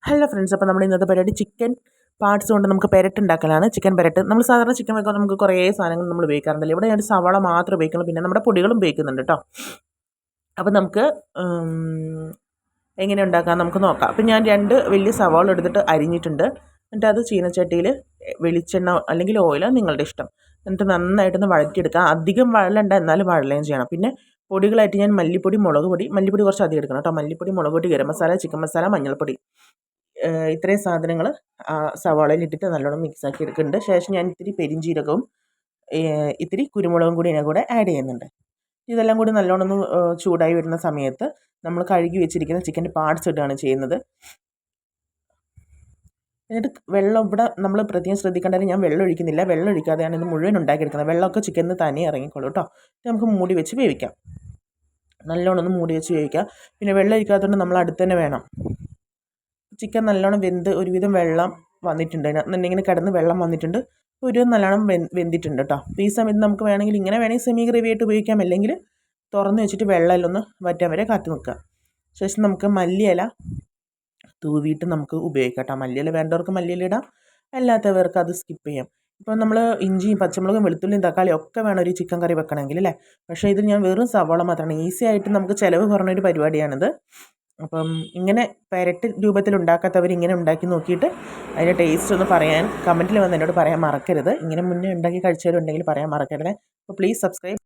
Hello friends, അപ്പോൾ നമ്മുടെ ഇന്നത്തെ പരിപാടി ചിക്കൻ പാർട്സ് കൊണ്ട് നമുക്ക് പെരട്ട് ഉണ്ടാക്കലാണ്. ചിക്കൻ പെരട്ട് നമ്മൾ സാധാരണ ചിക്കൻ വെക്കാൻ നമുക്ക് കുറേ സാധനങ്ങൾ നമ്മൾ ഉപയോഗിക്കാറുണ്ടല്ലോ. ഇവിടെ ഞാൻ സവാള മാത്രം ഉപയോഗിക്കുള്ളൂ, പിന്നെ നമ്മുടെ പൊടികളും ഉപയോഗിക്കുന്നുണ്ട് കേട്ടോ. അപ്പോൾ നമുക്ക് എങ്ങനെ ഉണ്ടാക്കാം നമുക്ക് നോക്കാം. അപ്പോൾ ഞാൻ 2 വലിയ സവാള എടുത്തിട്ട് അരിഞ്ഞിട്ടുണ്ട്. എന്നിട്ട് അത് ചീനച്ചട്ടിയിൽ വെളിച്ചെണ്ണ അല്ലെങ്കിൽ ഓയിൽ നിങ്ങളുടെ ഇഷ്ടം, എന്നിട്ട് നന്നായിട്ടൊന്ന് വഴറ്റിയെടുക്കുക. അധികം വഴലണ്ട, എന്നാലും വഴലുകയും ചെയ്യണം. പിന്നെ പൊടികളായിട്ട് ഞാൻ മല്ലിപ്പൊടി, മുളക് പൊടി, മല്ലിപ്പൊടി കുറച്ച് അധികം എടുക്കണം കേട്ടോ. മല്ലിപ്പൊടി, മുളക് പൊടി, ഗരം മസാല, ചിക്കൻ മസാല, മഞ്ഞൾപ്പൊടി, ഇത്രയും സാധനങ്ങൾ സവാളയിൽ ഇട്ടിട്ട് നല്ലോണം മിക്സാക്കി എടുക്കുന്നുണ്ട്. ശേഷം ഞാൻ ഇത്തിരി പെരിഞ്ചീരകവും ഇത്തിരി കുരുമുളകും കൂടി ഇതിനെ കൂടെ ആഡ് ചെയ്യുന്നുണ്ട്. ഇതെല്ലാം കൂടി നല്ലോണം ഒന്ന് ചൂടായി വരുന്ന സമയത്ത് നമ്മൾ കഴുകി വെച്ചിരിക്കുന്ന ചിക്കൻ്റെ പാർട്സ് ഇടുകയാണ് ചെയ്യുന്നത്. എന്നിട്ട് വെള്ളം ഇവിടെ നമ്മൾ പ്രത്യേകം ശ്രദ്ധിക്കേണ്ടത്, ഞാൻ വെള്ളം ഒഴിക്കുന്നില്ല. വെള്ളം ഒഴിക്കാതെയാണ് ഇത് മുഴുവൻ ഉണ്ടാക്കിയെടുക്കുന്നത്. വെള്ളമൊക്കെ ചിക്കനിൽ തനിയെ ഇറങ്ങിക്കോളൂ കേട്ടോ. നമുക്ക് മൂടി വെച്ച് വേവിക്കാം. നല്ലോണം ഒന്ന് മൂടി വെച്ച് വേവിക്കാം. പിന്നെ വെള്ളം ഒഴിക്കാത്തതുകൊണ്ട് നമ്മൾ അടുത്ത് തന്നെ വേണം. ചിക്കൻ നല്ലോണം വെന്ത് ഒരുവിധം വെള്ളം വന്നിട്ടുണ്ട്, എന്നുണ്ടെങ്കിൽ കിടന്ന് വെള്ളം വന്നിട്ടുണ്ട്. ഒരു നല്ലോണം വെന്തിട്ടുണ്ട് കേട്ടോ. ഈ സമയത്ത് നമുക്ക് വേണമെങ്കിൽ ഇങ്ങനെ വേണമെങ്കിൽ സെമി ഗ്രേവി ആയിട്ട് ഉപയോഗിക്കാം, അല്ലെങ്കിൽ തുറന്ന് വെച്ചിട്ട് വെള്ളം ഒന്ന് വറ്റാൻ വരെ കാത്തു നിൽക്കുക. ശേഷം നമുക്ക് മല്ലിയില തൂവിയിട്ട് നമുക്ക് ഉപയോഗിക്കാം കേട്ടോ. മല്ലിയില വേണ്ടവർക്ക് മല്ലിയില ഇടാം, അല്ലാത്തവർക്ക് അത് സ്കിപ്പ് ചെയ്യാം. ഇപ്പോൾ നമ്മൾ ഇഞ്ചിയും പച്ചമുളകും വെളുത്തുള്ളിയും തക്കാളിയും ഒക്കെ വേണം ഒരു ചിക്കൻ കറി വെക്കണമെങ്കിൽ അല്ലേ. പക്ഷേ ഇതിൽ ഞാൻ വെറും സവാള മാത്രമാണ്. ഈസി ആയിട്ട് നമുക്ക് ചിലവ് കുറഞ്ഞൊരു പരിപാടിയാണിത്. അപ്പം ഇങ്ങനെ പെരട്ട് രൂപത്തിൽ ഉണ്ടാക്കാത്തവർ ഇങ്ങനെ ഉണ്ടാക്കി നോക്കിയിട്ട് അതിൻ്റെ ടേസ്റ്റ് ഒന്ന് പറയാൻ കമൻറ്റിൽ വന്ന് എന്നോട് പറയാൻ മറക്കരുത്. ഇങ്ങനെ മുന്നേ ഉണ്ടാക്കി കഴിച്ചവരുണ്ടെങ്കിൽ പറയാൻ മറക്കരുത്. അപ്പോൾ പ്ലീസ് സബ്സ്ക്രൈബ്.